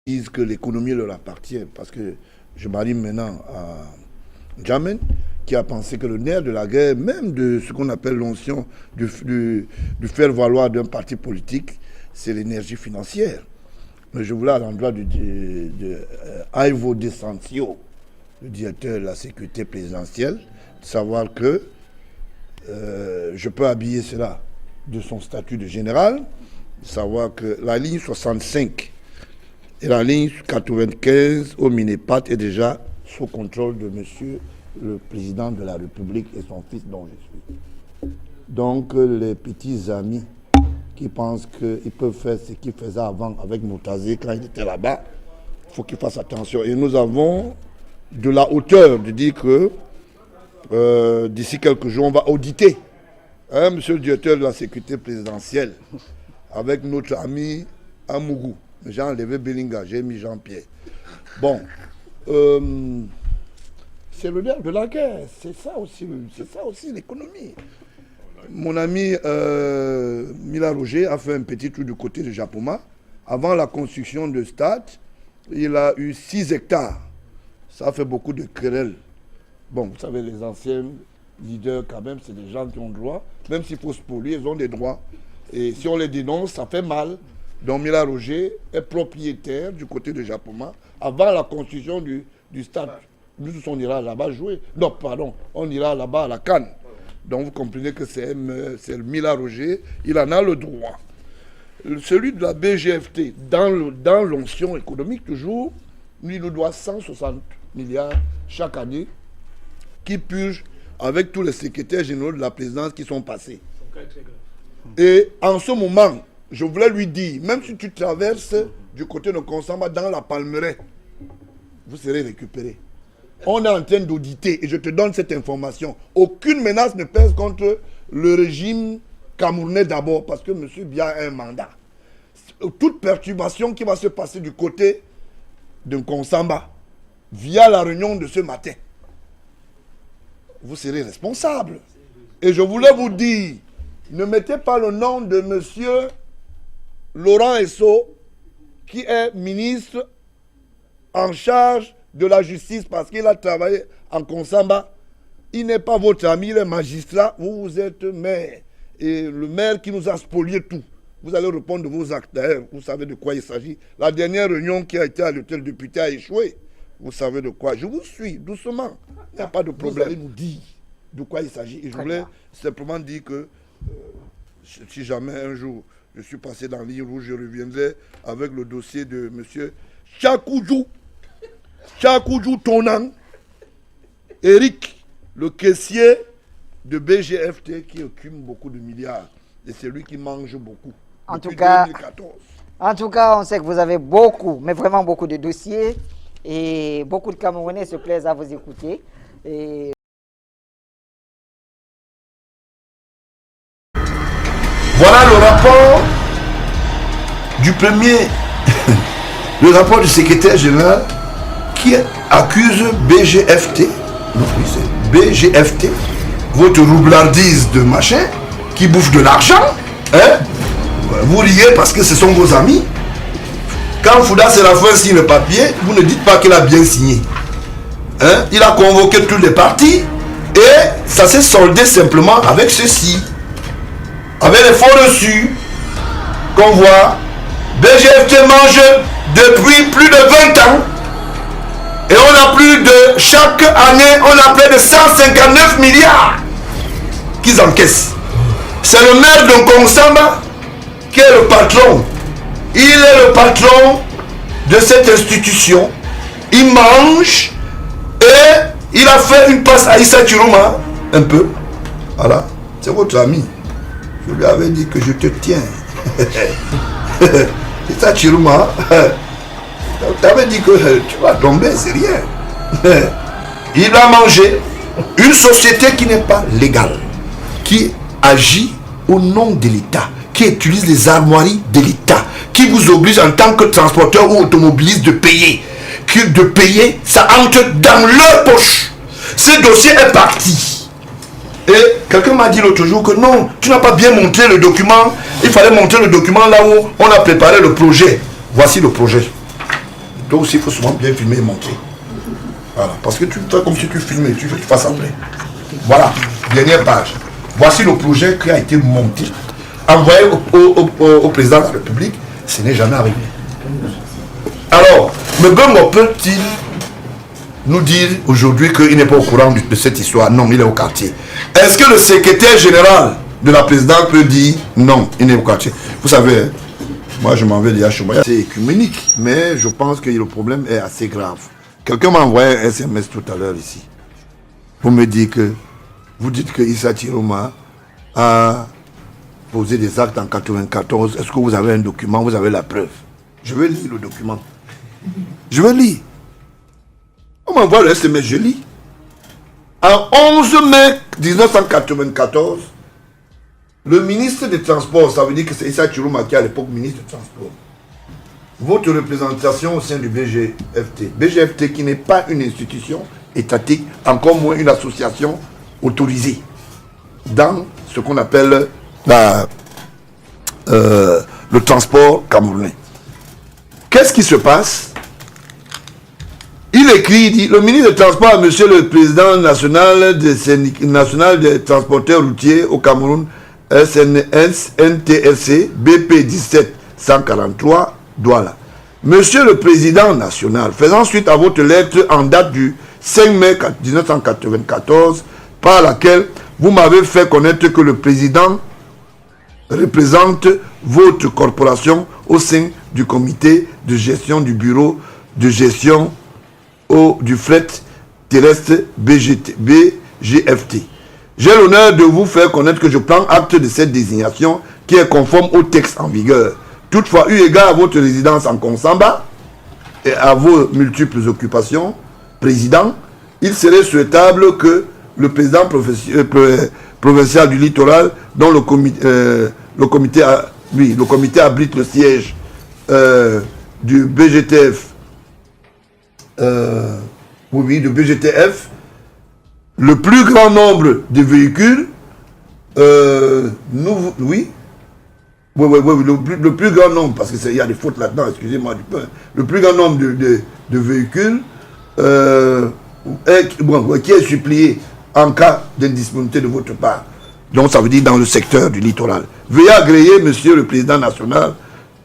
disent que l'économie leur appartient, parce que je m'arrive maintenant à Djamène, qui a pensé que le nerf de la guerre, même de ce qu'on appelle l'onction du faire-valoir d'un parti politique, c'est l'énergie financière. Mais je voulais à l'endroit de Ivo De Sancio, le directeur de la sécurité présidentielle, savoir que je peux habiller cela de son statut de général, savoir que la ligne 65 et la ligne 95 au Minépat est déjà sous contrôle de monsieur le président de la République et son fils dont je suis. Donc les petits amis qui pensent qu'ils peuvent faire ce qu'ils faisaient avant avec Moutazé quand il était là-bas, il faut qu'ils fassent attention. Et nous avons de la hauteur de dire que d'ici quelques jours, on va auditer, monsieur le directeur de la sécurité présidentielle, avec notre ami Amougou. J'ai enlevé Belinga, j'ai mis Jean-Pierre. Bon, c'est le nerf de la guerre, c'est ça aussi l'économie. Mon ami Mila Roger a fait un petit tour du côté de Japoma. Avant la construction de stade, il a eu 6 hectares. Ça a fait beaucoup de querelles. Bon, vous savez, les anciens leaders, quand même, c'est des gens qui ont droit. Même s'il faut se polluer, ils ont des droits. Et si on les dénonce, ça fait mal. Donc Mila Roger est propriétaire du côté de Japoma avant la construction du stade. Nous, on ira là-bas jouer. Non, pardon, on ira là-bas à la Cannes. Donc vous comprenez que c'est Mila Roger, il en a le droit. Celui de la BGFT, dans l'onction économique toujours, lui nous doit 160 milliards chaque année qui purge avec tous les secrétaires généraux de la présidence qui sont passés. Et en ce moment, je voulais lui dire, même si tu traverses du côté de Consamba dans la Palmeraie, vous serez récupéré. On est en train d'auditer, et je te donne cette information. Aucune menace ne pèse contre le régime camerounais d'abord, parce que M. Biya a un mandat. Toute perturbation qui va se passer du côté de Consamba, via la réunion de ce matin, vous serez responsable. Et je voulais vous dire, ne mettez pas le nom de M. Laurent Esso, qui est ministre en charge de la justice parce qu'il a travaillé en Consamba. Il n'est pas votre ami, il est magistrat, vous êtes maire. Et le maire qui nous a spolié tout. Vous allez répondre de vos actes. D'ailleurs, vous savez de quoi il s'agit. La dernière réunion qui a été à l'hôtel député a échoué. Vous savez de quoi. Je vous suis, doucement. Il n'y a pas de problème. Vous allez nous dire de quoi il s'agit. Et je voulais simplement dire que si jamais un jour je suis passé dans l'île rouge, je reviendrai avec le dossier de M. Chakoudjou Tonan, Eric, le caissier de BGFT qui occupe beaucoup de milliards. Et c'est lui qui mange beaucoup. En tout cas, on sait que vous avez beaucoup, mais vraiment beaucoup de dossiers. Et beaucoup de Camerounais se plaisent à vous écouter. Et voilà le rapport du premier, le rapport du secrétaire général qui accuse BGFT, non, oui, c'est BGFT, votre roublardise de machin, qui bouffe de l'argent, hein? Vous riez parce que ce sont vos amis. Quand Fouda Séraphin signe le papier, vous ne dites pas qu'il a bien signé. Hein? Il a convoqué tous les partis et ça s'est soldé simplement avec ceci. Avec les fonds reçus qu'on voit, BGFT mange depuis plus de 20 ans. Et on a plus de, chaque année, on a près de 159 milliards qu'ils encaissent. C'est le maire de Consamba qui est le patron. Il est le patron de cette institution. Il mange et il a fait une passe à Issa Chiruma, un peu. Voilà, c'est votre ami. Je lui avais dit que je te tiens. Issa Chiruma, tu avais dit que tu vas tomber, c'est rien. Il a mangé une société qui n'est pas légale, qui agit au nom de l'État, qui utilise les armoiries de l'État, qui vous oblige en tant que transporteur ou automobiliste de payer. De payer, ça entre dans leur poche. Ce dossier est parti. Et quelqu'un m'a dit l'autre jour que non, tu n'as pas bien montré le document. Il fallait montrer le document là où on a préparé le projet. Voici le projet. Toi aussi, il faut souvent bien filmer et montrer. Voilà. Parce que tu fais comme si tu filmais, tu fasses après. Voilà. Dernière page. Voici le projet qui a été monté, envoyé au président de la République. Ce n'est jamais arrivé. Alors, Mbembo peut-il nous dire aujourd'hui qu'il n'est pas au courant de cette histoire? Non, il est au quartier. Est-ce que le secrétaire général de la présidente peut dire non, il est au quartier? Vous savez, moi je m'en vais dire à Choumaïa. C'est écuménique, mais je pense que le problème est assez grave. Quelqu'un m'a envoyé un SMS tout à l'heure ici pour me dire que vous dites que Issa Chiroma a posé des actes en 94. Est-ce que vous avez un document, vous avez la preuve? Je vais lire le document. Je vais lire. On m'envoie le SMS, je lis. En 11 mai 1994, le ministre des Transports, ça veut dire que c'est Issa Chiroma qui est à l'époque ministre des Transports, votre représentation au sein du BGFT. BGFT qui n'est pas une institution étatique, encore moins une association autorisée dans ce qu'on appelle le transport camerounais. Qu'est-ce qui se passe? Il écrit, il dit, le ministre des Transports à monsieur le président national des transporteurs routiers au Cameroun, NTSC, BP 17143, Douala. Monsieur le président national, faisant suite à votre lettre en date du 5 mai 1994, par laquelle vous m'avez fait connaître que le président représente votre corporation au sein du comité de gestion du bureau de gestion du fret terrestre BGFT. J'ai l'honneur de vous faire connaître que je prends acte de cette désignation qui est conforme au texte en vigueur. Toutefois, eu égard à votre résidence en Konsamba et à vos multiples occupations, président, il serait souhaitable que le président provincial du littoral, dont le comité abrite le siège du BGTF, du BGTF, le plus grand nombre de véhicules, le plus grand nombre, parce qu'il y a des fautes là-dedans, excusez-moi du peu, le plus grand nombre de véhicules qui est supplié en cas d'indisponibilité de votre part. Donc ça veut dire dans le secteur du littoral. Veuillez agréer, monsieur le président national,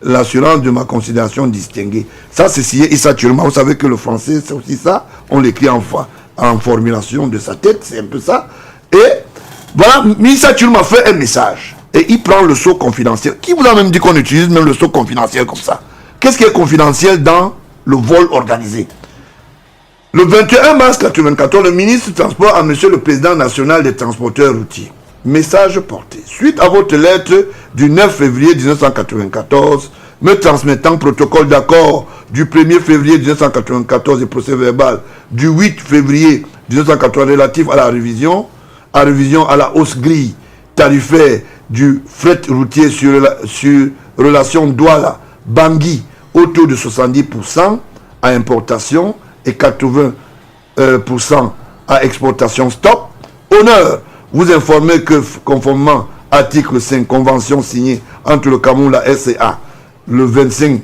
l'assurance de ma considération distinguée. Ça, c'est signé Issa Chiroma. Vous savez que le français, c'est aussi ça. On l'écrit en formulation de sa tête, c'est un peu ça. Et voilà, Issa Chiroma fait un message. Et il prend le sceau confidentiel. Qui vous a même dit qu'on utilise même le sceau confidentiel comme ça? Qu'est-ce qui est confidentiel dans le vol organisé? Le 21 mars 1994, le ministre du Transport à monsieur le président national des transporteurs routiers. Message porté. Suite à votre lettre du 9 février 1994, me transmettant protocole d'accord du 1er février 1994 et procès verbal du 8 février 1994 relatif à la révision à la hausse grille tarifaire du fret routier sur relation Douala-Bangui au taux de 70% à importation et 80% à exportation stop. Honneur, vous informez que conformément à l'article 5, convention signée entre le Cameroun et la SCA le 25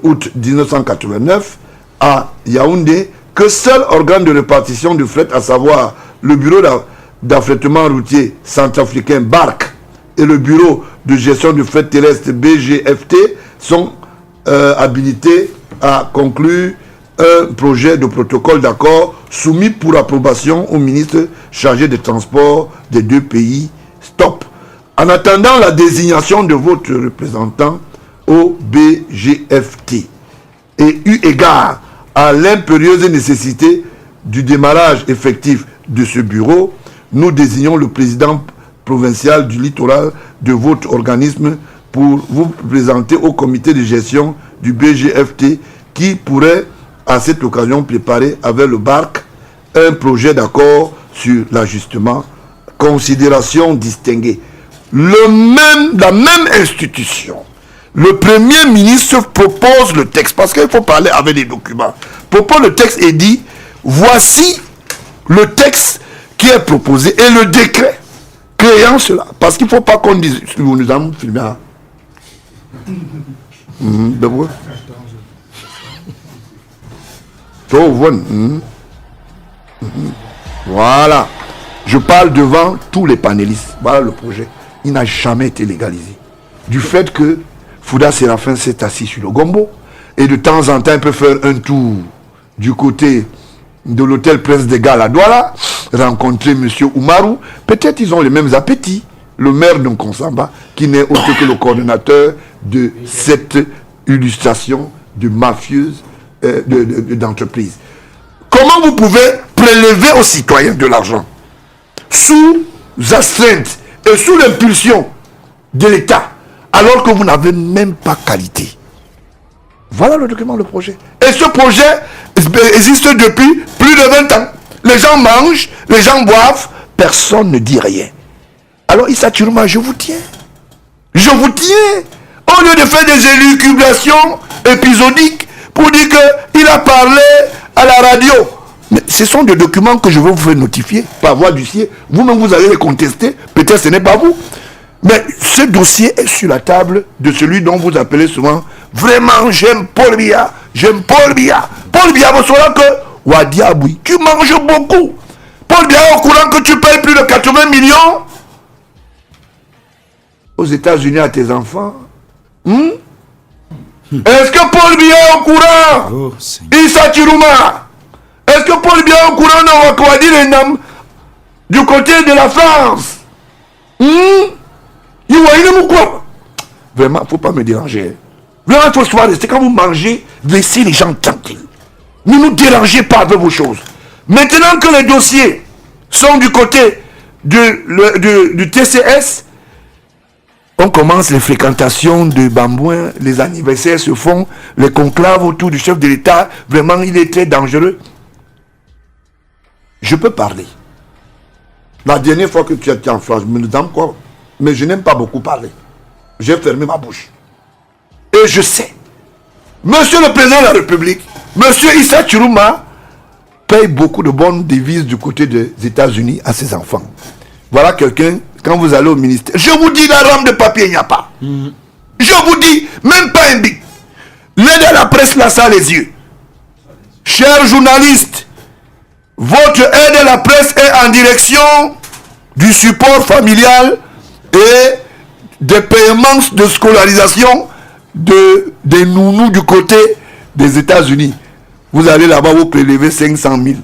août 1989 à Yaoundé, que seul organe de répartition du fret, à savoir le bureau d'affrètement routier centrafricain BARC et le bureau de gestion du fret terrestre BGFT sont habilités à conclure un projet de protocole d'accord soumis pour approbation au ministre chargé des transports des deux pays. Stop. En attendant la désignation de votre représentant au BGFT et eu égard à l'impérieuse nécessité du démarrage effectif de ce bureau, nous désignons le président provincial du littoral de votre organisme pour vous présenter au comité de gestion du BGFT qui pourrait à cette occasion préparer avec le BARC un projet d'accord sur l'ajustement, considération distinguée. La même institution, le Premier ministre propose le texte, parce qu'il faut parler avec des documents, propose le texte et dit, voici le texte qui est proposé et le décret créant cela. Parce qu'il ne faut pas qu'on dise, nous avons filmé. Voilà. Je parle devant tous les panélistes. Voilà le projet. Il n'a jamais été légalisé. Du fait que Fouda Séraphin s'est assis sur le gombo et de temps en temps, il peut faire un tour du côté de l'hôtel Prince des Galles à Douala, rencontrer M. Oumarou. Peut-être ils ont les mêmes appétits. Le maire de Nkonsamba, qui n'est autre que le coordonnateur de cette illustration de mafieuse d'entreprise. Comment vous pouvez prélever aux citoyens de l'argent sous astreinte et sous l'impulsion de l'État, alors que vous n'avez même pas qualité? Voilà le document, le projet. Et ce projet existe depuis plus de 20 ans. Les gens mangent, les gens boivent, personne ne dit rien. Alors Issa Tchourouma, je vous tiens. Je vous tiens. Au lieu de faire des élucubrations épisodiques pour dire qu'il a parlé à la radio. Mais ce sont des documents que je vais vous faire notifier par voie d'huissier. Vous-même, vous allez les contester. Peut-être ce n'est pas vous. Mais ce dossier est sur la table de celui dont vous appelez souvent vraiment, j'aime Paul Biya. J'aime Paul Biya. Paul Biya, vous saurez que Wadi Aboui, tu manges beaucoup. Paul Biya est au courant que tu payes plus de 80 millions aux États-Unis à tes enfants. Est-ce que Paul Biya est au courant? Issa Tchourouma. Est-ce que Paul Biya est au courant de Wakouadi Renam du côté de la France? Vraiment, il ne faut pas me déranger. Vraiment, il faut se rester. Quand vous mangez, laissez les gens tranquilles. Ne nous dérangez pas avec vos choses. Maintenant que les dossiers sont du côté du TCS, on commence les fréquentations de Bambouin, les anniversaires se font, les conclaves autour du chef de l'État. Vraiment, il est très dangereux. Je peux parler. La dernière fois que tu étais en France, je me demande quoi, mais je n'aime pas beaucoup parler. J'ai fermé ma bouche. Et je sais, Monsieur le Président de la République, Monsieur Issa Tchourouma, paye beaucoup de bonnes devises du côté des États-Unis à ses enfants. Voilà quelqu'un, quand vous allez au ministère, je vous dis, la rame de papier, il n'y a pas. Je vous dis, même pas un bic. L'aide à la presse, là, ça a les yeux. Chers journalistes, votre aide à la presse est en direction du support familial et des paiements de scolarisation des nounous du côté des États-Unis. Vous allez là-bas, vous prélevez 500 000.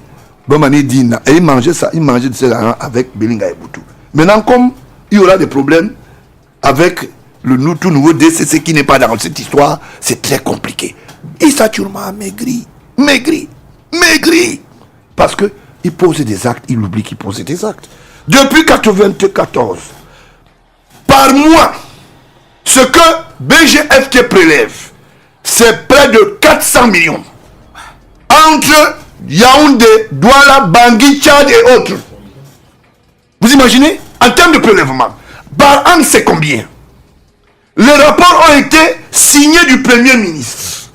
Bon, et il mangeait ça, il mangeait de cela avec Belinga et Boutou. Maintenant, comme il y aura des problèmes avec le tout nouveau DCC qui n'est pas dans cette histoire, c'est très compliqué. Issa Tchourouma a maigri. Parce qu'il posait des actes, il oublie qu'il posait des actes. Depuis 1994, par mois, ce que BGFT prélève, c'est près de 400 millions. Entre Yaoundé, Douala, Bangui, Tchad et autres. Vous imaginez? En termes de prélèvement, par an, c'est combien? Les rapports ont été signés du Premier ministre.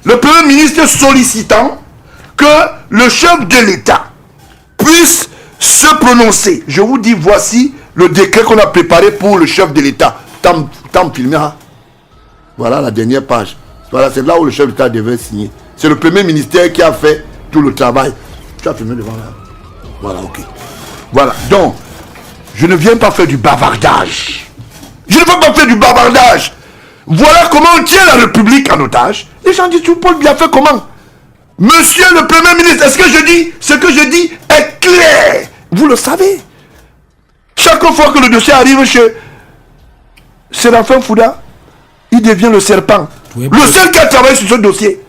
Le Premier ministre sollicitant que le chef de l'État puisse se prononcer. Je vous dis, voici le décret qu'on a préparé pour le chef de l'État. Tam filmé. Voilà la dernière page. Voilà, c'est là où le chef de l'État devait signer. C'est le Premier ministère qui a fait tout le travail. Tu as filmé devant là. Voilà, ok. Voilà, donc, je ne viens pas faire du bavardage. Je ne veux pas faire du bavardage. Voilà comment on tient la République en otage. Les gens disent, Paul Biya fait comment? Monsieur le Premier ministre, est-ce que je dis, ce que je dis est clair? Vous le savez. Chaque fois que le dossier arrive chez Séraphin Fouda, il devient le serpent. Le seul qui a travaillé sur ce dossier.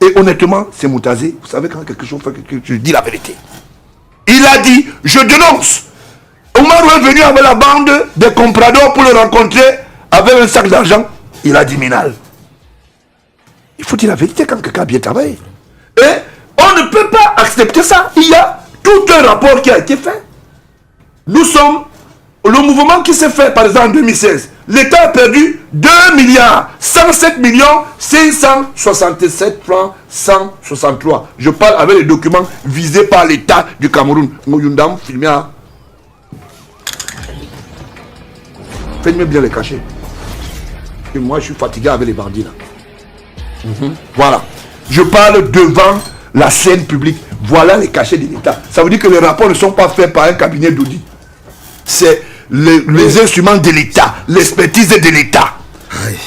Et honnêtement, c'est Moutazé. Vous savez, quand quelque chose fait, je dis la vérité. Il a dit, je dénonce. Omar est venu avec la bande des compradors pour le rencontrer avec un sac d'argent. Il a dit Minal. Il faut dire la vérité quand quelqu'un a bien travaillé. Et on ne peut pas accepter ça. Il y a tout un rapport qui a été fait. Nous sommes le mouvement qui s'est fait, par exemple, en 2016. L'État a perdu 2 milliards 107 millions 567 francs 163. Je parle avec les documents visés par l'État du Cameroun. Mouyundam, filmé à... Faites-moi bien les cacher. Et moi, je suis fatigué avec les bandits là. Voilà. Je parle devant la scène publique. Voilà les cachets de l'État. Ça veut dire que les rapports ne sont pas faits par un cabinet d'audit. C'est les instruments de l'État, l'expertise de l'État.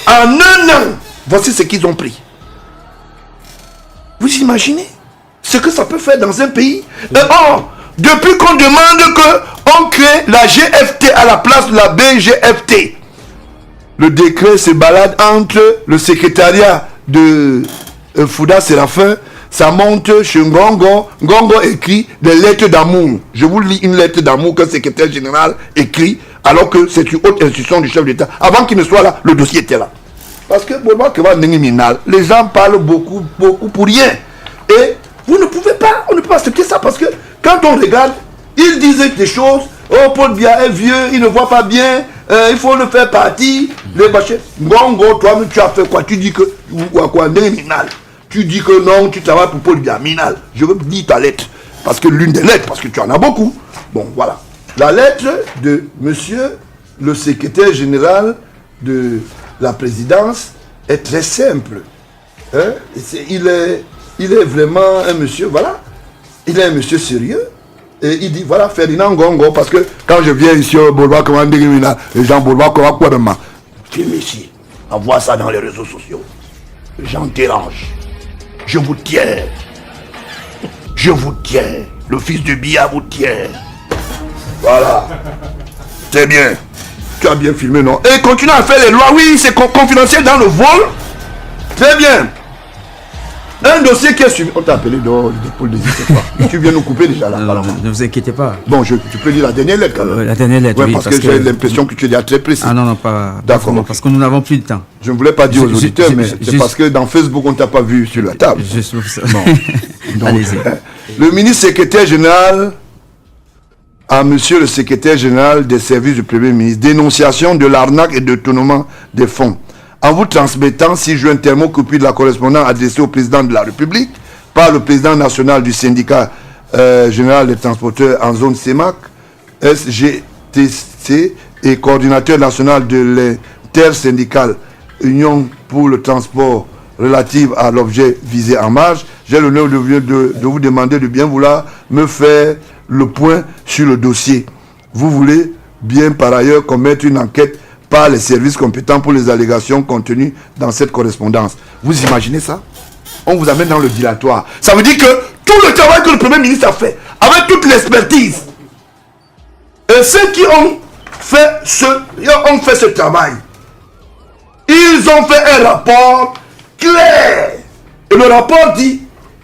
En un an, voici ce qu'ils ont pris. Vous imaginez ce que ça peut faire dans un pays? Or, depuis qu'on demande qu'on crée la GFT à la place de la BGFT, le décret se balade entre le secrétariat de Fouda Séraphin, ça monte chez Ngongo. Ngongo écrit des lettres d'amour. Je vous lis une lettre d'amour qu'un secrétaire général écrit, alors que c'est une haute institution du chef d'État. Avant qu'il ne soit là, le dossier était là. Parce que les gens parlent beaucoup pour rien. Et vous ne pouvez pas, on ne peut pas accepter ça, parce que quand on regarde, ils disent des choses. Oh, Paul Biya est vieux, il ne voit pas bien, il faut le faire partir. Les bachets. Ngongo, toi-même, tu as fait quoi? Tu dis que, tu dis que non, tu travailles pour Paul Biya Minal. Je veux dire ta lettre, parce que l'une des lettres, parce que tu en as beaucoup. Bon, voilà. La lettre de monsieur le secrétaire général de la présidence est très simple. Hein? Il est vraiment un monsieur, voilà. Il est un monsieur sérieux. Et il dit, voilà, Ferdinand Ngongo, parce que quand je viens ici au boulevard, comment dire, les gens boulevard, comment quoi, maman. Filme ici, envoie ça dans les réseaux sociaux. Les gens dérangent. Je vous tiens. Je vous tiens. Le fils de Biya vous tient. Voilà. C'est bien. Tu as bien filmé, non? Et continue à faire les lois. Oui, c'est confidentiel dans le vol. Très bien. Un dossier qui est suivi. On t'a appelé dehors, Paul Désir, c'est quoi? Tu viens nous couper déjà là. Ne vous inquiétez pas. Bon, tu peux lire la dernière lettre quand même. La dernière lettre, ouais, oui. Parce que j'ai l'impression que tu es déjà très précis. Ah non, pas. D'accord. Parce que nous n'avons plus de temps. Je ne voulais pas dire aux auditeurs, mais c'est parce que dans Facebook, on ne t'a pas vu sur la table. Je trouve ça. Non. Allez-y. Le ministre secrétaire général à monsieur le secrétaire général des services du Premier ministre, dénonciation de l'arnaque et de détournement des fonds. En vous transmettant 6 juin thermocopie de la correspondance adressée au président de la République par le président national du syndicat général des transporteurs en zone CEMAC, SGTC, et coordinateur national de l'intersyndicale Union pour le transport relative à l'objet visé en marge, j'ai l'honneur de vous demander de bien vouloir me faire le point sur le dossier. Vous voulez bien par ailleurs commettre une enquête par les services compétents pour les allégations contenues dans cette correspondance. Vous imaginez ça? On vous amène dans le dilatoire. Ça veut dire que tout le travail que le Premier ministre a fait, avec toute l'expertise, et ceux qui ont fait ce travail, ils ont fait un rapport clair. Et le rapport dit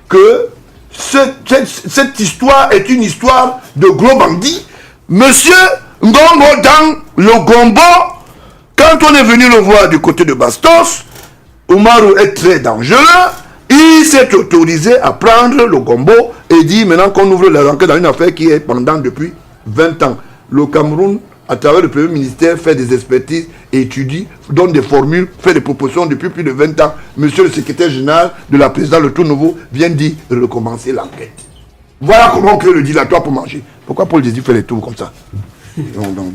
que cette histoire est une histoire de gros bandits. Monsieur Ngongo dans le Gombo, quand on est venu le voir du côté de Bastos, Oumarou est très dangereux. Il s'est autorisé à prendre le Gombo et dit maintenant qu'on ouvre la enquête dans une affaire qui est pendant depuis 20 ans. Le Cameroun, à travers le Premier ministère, fait des expertises, étudie, donne des formules, fait des propositions depuis plus de 20 ans. Monsieur le secrétaire général de la présidence, le tout nouveau, vient dire de recommencer l'enquête. Voilà comment on crée le dilatoire pour manger. Pourquoi Paul Désir fait les tours comme ça? Non,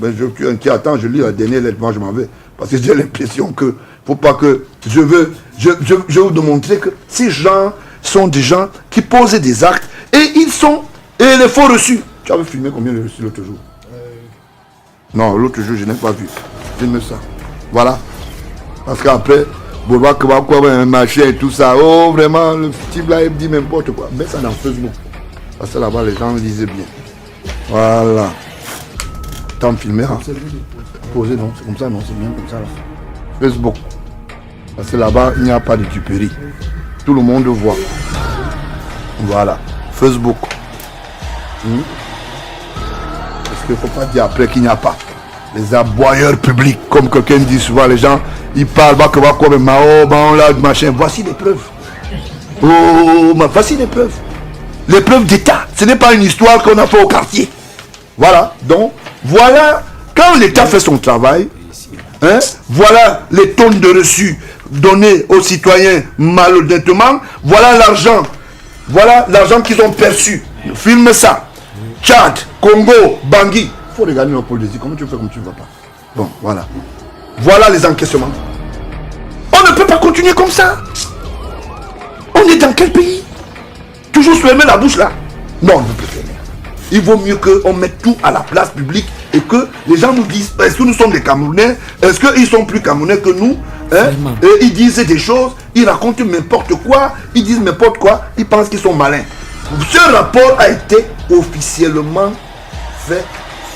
attends, je lis la dernière lettre, moi je m'en vais. Parce que j'ai l'impression que, faut pas que, je veux vous démontrer que ces gens sont des gens qui posent des actes et ils sont, et les faux reçus. Tu avais filmé combien de reçus l'autre jour? Non, l'autre jour, je n'ai pas vu. Filme ça. Voilà. Parce qu'après, Boulevard Kebakwa, un marché et tout ça. Oh, vraiment, le type là, il dit n'importe quoi. Mets ça dans Facebook. Parce que là-bas, les gens lisaient bien. Voilà. Tant de filmer, hein. Posé, non, c'est comme ça, non, c'est bien comme ça, là. Facebook. Parce que là-bas, il n'y a pas de duperie. Tout le monde voit. Voilà. Facebook. Parce qu'il ne faut pas dire après qu'il n'y a pas. Les aboyeurs publics, comme quelqu'un dit souvent, les gens, ils parlent, machin. Voici les preuves. Oh, voici les preuves. Les preuves d'État. Ce n'est pas une histoire qu'on a fait au quartier. Voilà. Donc, voilà, quand l'État fait son travail, hein, voilà les tonnes de reçus donnés aux citoyens malhonnêtement, voilà l'argent qu'ils ont perçu. Filme ça. Tchad, Congo, Bangui. Il faut regarder nos politiques. Comment tu fais comme tu ne vas pas? Bon, voilà. Voilà les encaissements. On ne peut pas continuer comme ça. On est dans quel pays? Toujours se fermer la bouche là. Non, on ne peut plus fermer. Il vaut mieux qu'on mette tout à la place publique et que les gens nous disent, est-ce que nous sommes des Camerounais? Est-ce qu'ils sont plus Camerounais que nous, hein? Et ils disent des choses, ils racontent n'importe quoi, ils disent n'importe quoi, ils pensent qu'ils sont malins. Ce rapport a été officiellement fait,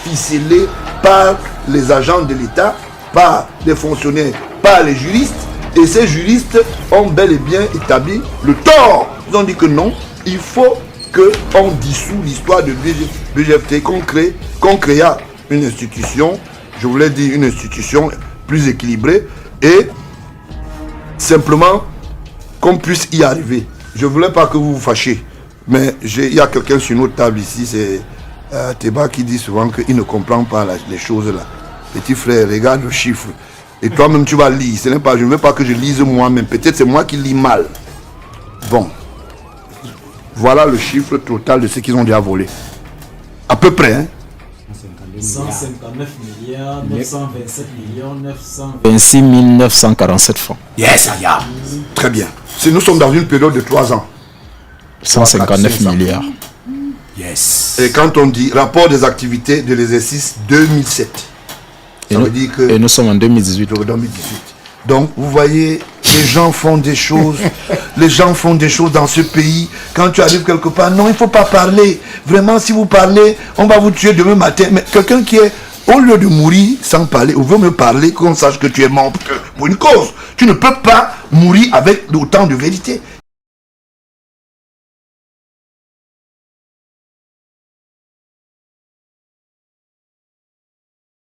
ficelé par les agents de l'État, par les fonctionnaires, par les juristes. Et ces juristes ont bel et bien établi le tort. Ils ont dit que non, il faut qu'on dissout l'histoire de BGFT, qu'on créa une institution, je voulais dire une institution plus équilibrée et simplement qu'on puisse y arriver. Je ne voulais pas que vous vous fâchiez, mais il y a quelqu'un sur notre table ici, c'est Teba qui dit souvent qu'il ne comprend pas les choses là. Petit frère, regarde le chiffre. Et toi-même tu vas lire. Je ne veux pas que je lise moi-même. Peut-être c'est moi qui lis mal. Bon. Voilà le chiffre total de ce qu'ils ont déjà volé. À peu près, hein? 159 milliards, 927 millions, 926 947 francs. Yes, Aya. Très bien. Si nous sommes dans une période de 3 ans. 159 milliards. Yes. Et quand on dit rapport des activités de l'exercice 2007, ça veut dire que... Et nous sommes en 2018. Donc, vous voyez, les gens font des choses. Les gens font des choses dans ce pays. Quand tu arrives quelque part, non, il ne faut pas parler. Vraiment, si vous parlez, on va vous tuer demain matin. Mais quelqu'un qui est, au lieu de mourir sans parler, ou veut me parler, qu'on sache que tu es mort pour une cause. Tu ne peux pas mourir avec autant de vérité.